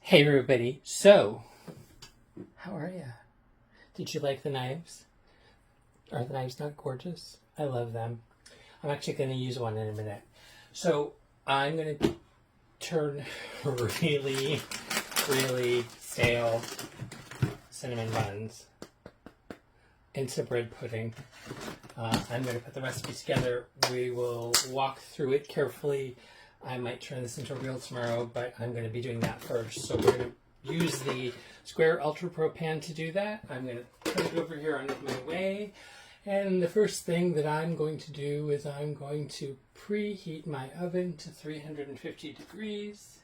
Hey everybody, so how are ya? Did you like the knives? Are the knives not gorgeous? I love them. I'm actually going to use one in a minute. So I'm going to turn really, really stale cinnamon buns into bread pudding. I'm going to put the recipe together. We will walk through it carefully. I might turn this into a reel tomorrow, but I'm going to be doing that first. So we're going to use the square Ultrapro pan to do that. I'm going to put it over here out of my way. And the first thing that I'm going to do is I'm going to preheat my oven to 350 degrees.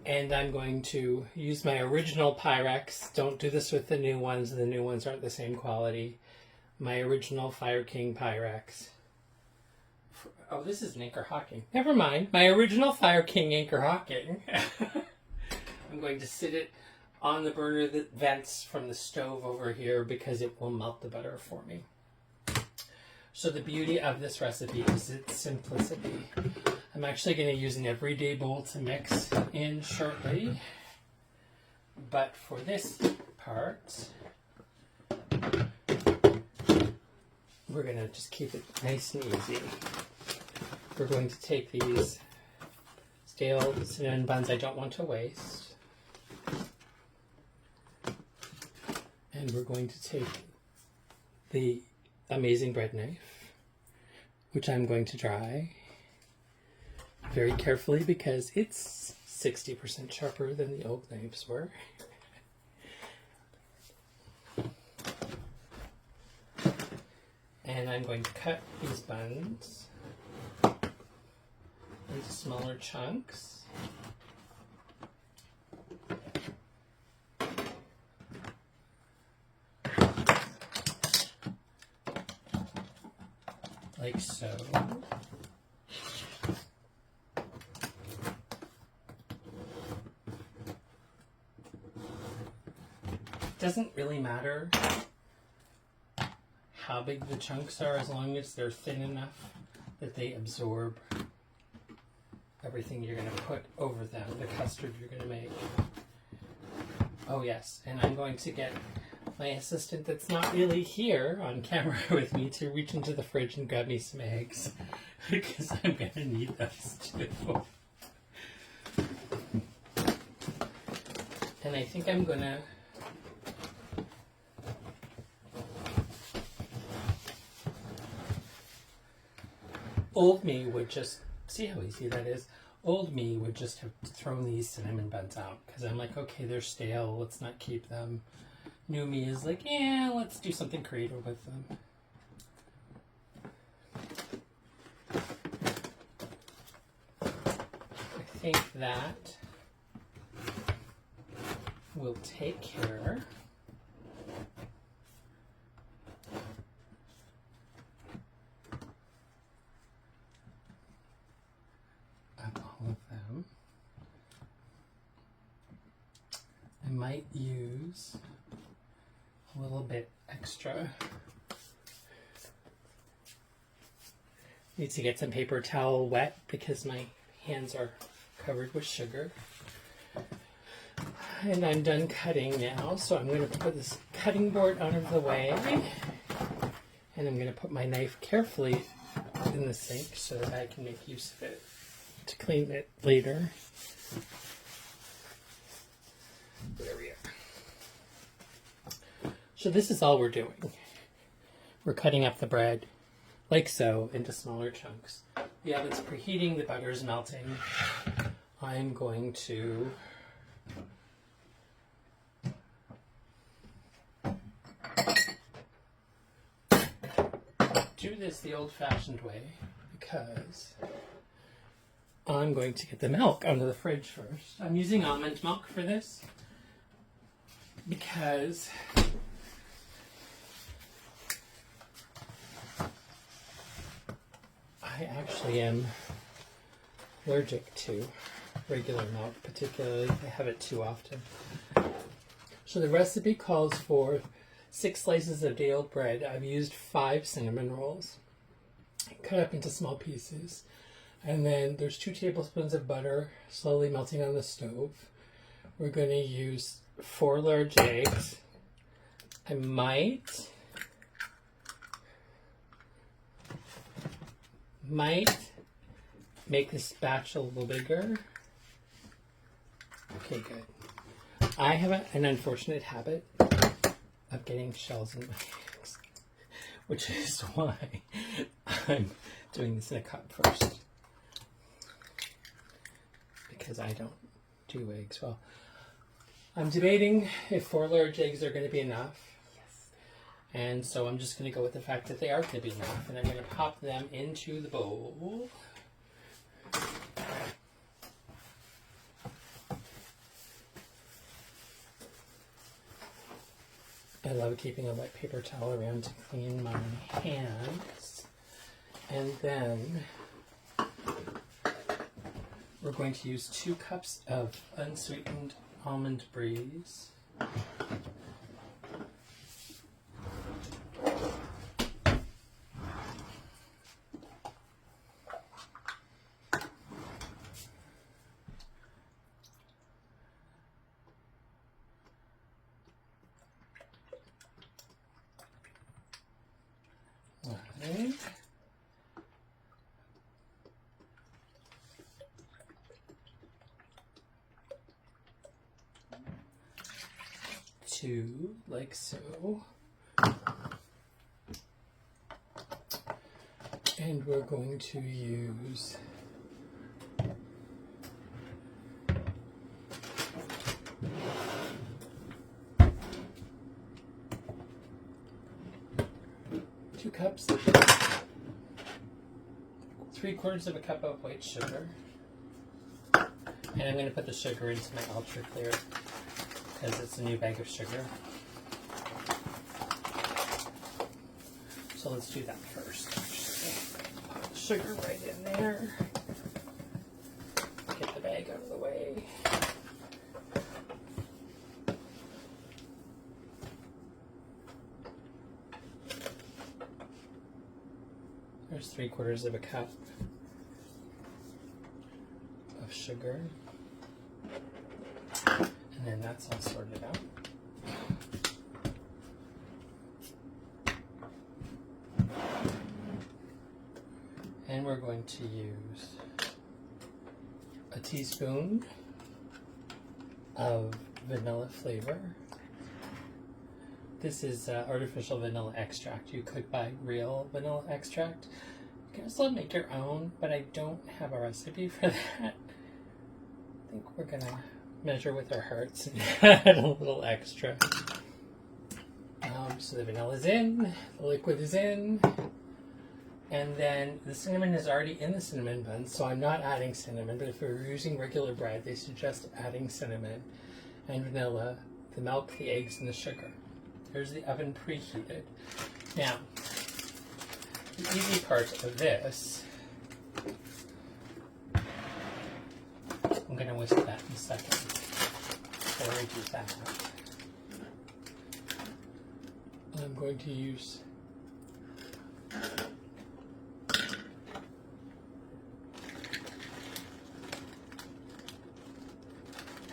And I'm going to use my original Pyrex. Don't do this with the new ones. The new ones aren't the same quality. My original Fire King Pyrex. Oh, this is an Anchor Hocking. Never mind. My original Fire King Anchor Hocking. I'm going to sit it on the burner that vents from the stove over here because it will melt the butter for me. So the beauty of this recipe is its simplicity. I'm actually going to use an everyday bowl to mix in shortly. But for this part, we're going to just keep it nice and easy. We're going to take these stale cinnamon buns I don't want to waste. And we're going to take the amazing bread knife, which I'm going to dry very carefully because it's 60% sharper than the old knives were. And I'm going to cut these buns into smaller chunks. Like so. It doesn't really matter how big the chunks are as long as they're thin enough that they absorb everything you're going to put over them, the custard you're going to make. Oh yes, and I'm going to get my assistant that's not really here on camera with me to reach into the fridge and grab me some eggs because I'm going to need those too. And I think I'm going to old me would just, see how easy that is? Old me would just have thrown these cinnamon buns out because I'm like, okay, they're stale, let's not keep them. New me is like, yeah, let's do something creative with them. I think that will take care all of them. I might use a little bit extra. Need to get some paper towel wet because my hands are covered with sugar. And I'm done cutting now, so I'm going to put this cutting board out of the way. And I'm going to put my knife carefully in the sink so that I can make use of it to clean it later. There we are. So this is all we're doing. We're cutting up the bread like so into smaller chunks. The oven's preheating, the butter's melting. I'm going to do this the old-fashioned way because I'm going to get the milk out of the fridge first. I'm using almond milk for this because I actually am allergic to regular milk, particularly if I have it too often. So the recipe calls for 6 slices of day-old bread. I've used 5 cinnamon rolls, cut up into small pieces. And then there's 2 tablespoons of butter slowly melting on the stove. We're going to use 4 large eggs. I might make this batch a little bigger. Okay, good. I have an unfortunate habit of getting shells in my eggs, which is why I'm doing this in a cup first. Because I don't do eggs well. I'm debating if 4 large eggs are going to be enough. Yes. And so I'm just going to go with the fact that they are going to be enough. And I'm going to pop them into the bowl. I love keeping a wet paper towel around to clean my hands. And then we're going to use 2 cups of unsweetened almond breeze. Right. 2, like so. And we're going to use two cups, 3/4 of a cup of white sugar. And I'm going to put the sugar into my Ultra Clear because it's a new bag of sugar. So let's do that first. Put the sugar right in there. Get the bag out of the way. There's 3/4 of a cup of sugar. And then that's all sorted out. And we're going to use a teaspoon of vanilla flavor. This is artificial vanilla extract. You could buy real vanilla extract. You can also make your own, but I don't have a recipe for that. I think we're gonna measure with our hearts and add a little extra. So the vanilla is in, the liquid is in, and then the cinnamon is already in the cinnamon bun, so I'm not adding cinnamon, but if you're using regular bread, they suggest adding cinnamon and vanilla, the milk, the eggs, and the sugar. Here's the oven preheated. Now, the easy part of this, I'm going to whisk that in a second. Before I do that, I'm going to use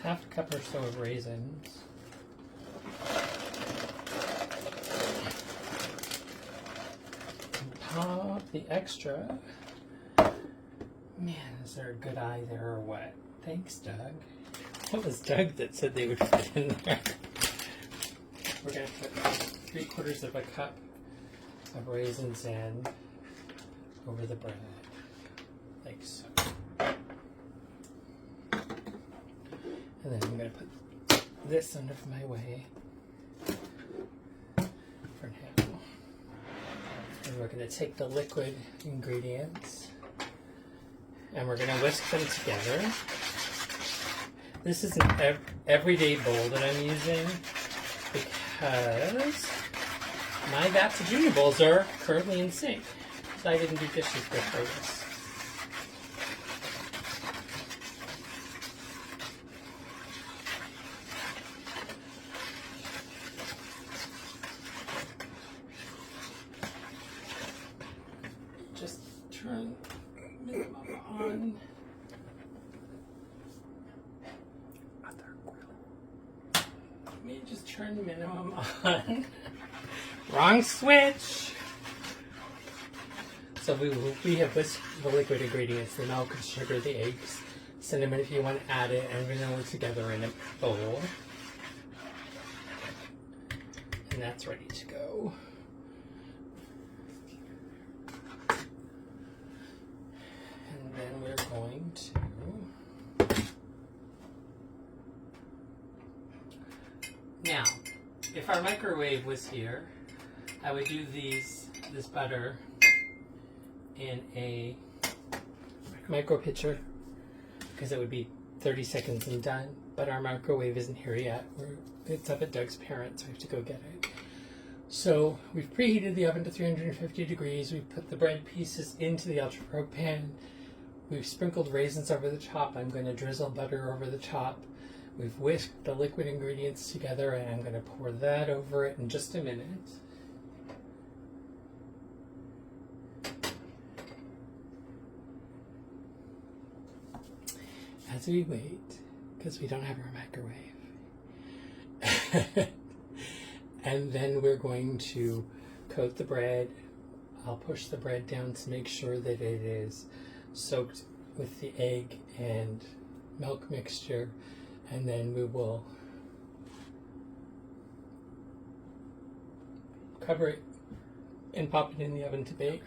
half a cup or so of raisins. Pop the extra. Man, is there a good eye there or what? Thanks, Doug. That was Doug that said they would fit in there. We're going to put 3/4 of a cup of raisins in over the bread, like so. And then I'm going to put this under my way for now. And we're going to take the liquid ingredients and we're going to whisk them together. This is an everyday bowl that I'm using because my vats of junior bowls are currently in sink. So I didn't do dishes before this. Just try and minimum on. Let me just turn the minimum on. Wrong switch. So we have whisked the liquid ingredients, the milk, the sugar, the eggs, cinnamon if you want to add it, and vanilla together in a bowl. And that's ready to go. And then we're going to now, if our microwave was here, I would do this butter in a micro pitcher because it would be 30 seconds and done. But our microwave isn't here yet. It's up at Doug's parents, so we have to go get it. So we've preheated the oven to 350 degrees. We've put the bread pieces into the Ultrapro pan. We've sprinkled raisins over the top. I'm going to drizzle butter over the top. We've whisked the liquid ingredients together, and I'm going to pour that over it in just a minute. As we wait, because we don't have our microwave. And then we're going to coat the bread. I'll push the bread down to make sure that it is soaked with the egg and milk mixture. And then we will cover it and pop it in the oven to bake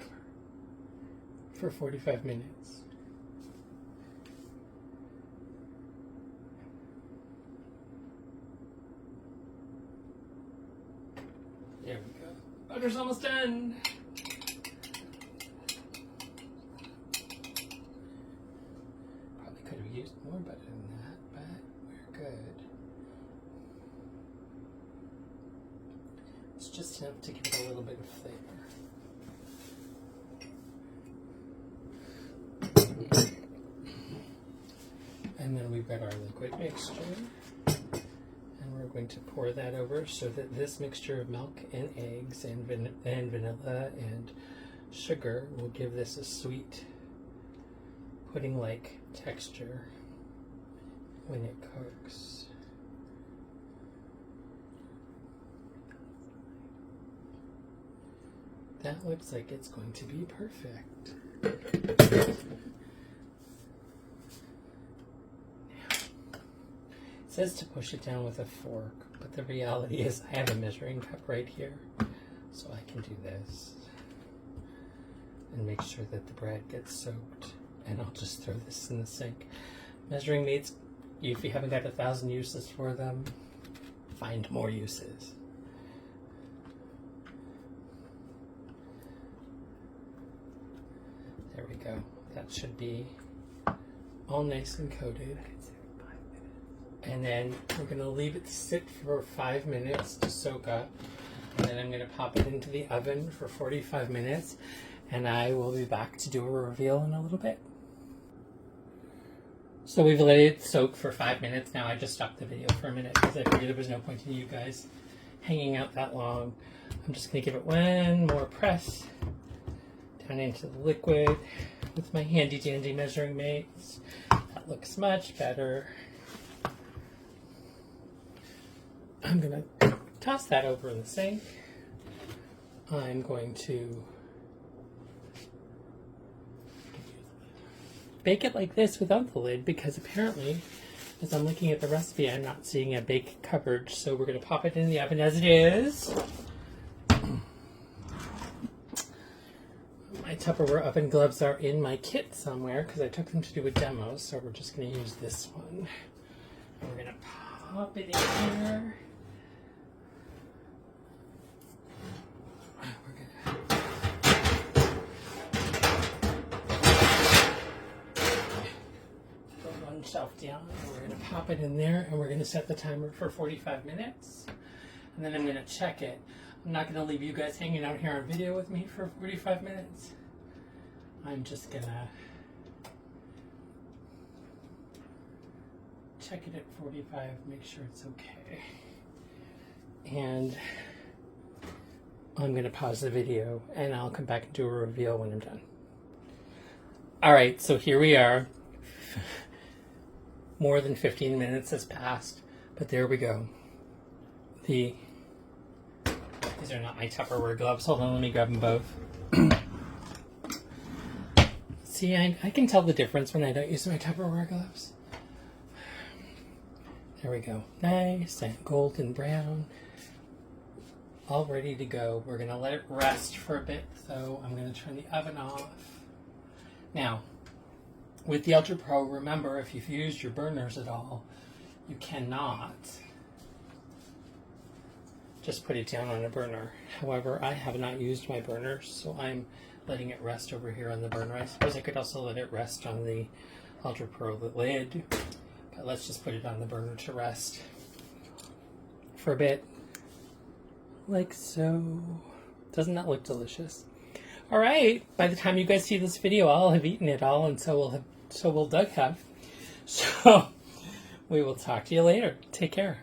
for 45 minutes. There we go. Butter's almost done. Probably could have used more butter than that, but we're good. It's just enough to give it a little bit of flavor. And then we've got our liquid mixture. We're going to pour that over so that this mixture of milk and eggs and vanilla and sugar will give this a sweet pudding-like texture when it cooks. That looks like it's going to be perfect. It says to push it down with a fork, but the reality is I have a measuring cup right here, so I can do this and make sure that the bread gets soaked, and I'll just throw this in the sink. Measuring meats, if you haven't got 1,000 uses for them, find more uses. There we go. That should be all nice and coated. And then we're going to leave it sit for 5 minutes to soak up. And then I'm going to pop it into the oven for 45 minutes. And I will be back to do a reveal in a little bit. So we've let it soak for 5 minutes now. I just stopped the video for a minute because I figured there was no point in you guys hanging out that long. I'm just going to give it one more press down into the liquid with my handy dandy measuring mates. That looks much better. I'm going to toss that over in the sink. I'm going to bake it like this without the lid because apparently, as I'm looking at the recipe, I'm not seeing a bake coverage. So we're going to pop it in the oven as it is. My Tupperware oven gloves are in my kit somewhere because I took them to do a demo. So we're just going to use this one. And we're going to pop it in here. Shelf down, and we're going to pop it in there, and we're going to set the timer for 45 minutes, and then I'm going to check it. I'm not going to leave you guys hanging out here on video with me for 45 minutes. I'm just going to check it at 45, make sure it's okay, and I'm going to pause the video, and I'll come back and do a reveal when I'm done. All right, so here we are. More than 15 minutes has passed, but there we go. These are not my Tupperware gloves. Hold on, let me grab them both. See, I can tell the difference when I don't use my Tupperware gloves. There we go. Nice and golden brown. All ready to go. We're going to let it rest for a bit, though. I'm going to turn the oven off. Now, with the Ultrapro, remember, if you've used your burners at all, you cannot just put it down on a burner. However, I have not used my burners, so I'm letting it rest over here on the burner. I suppose I could also let it rest on the Ultrapro lid, but let's just put it on the burner to rest for a bit, like so. Doesn't that look delicious? All right, by the time you guys see this video, I'll have eaten it all, and so will Doug have. So we will talk to you later. Take care.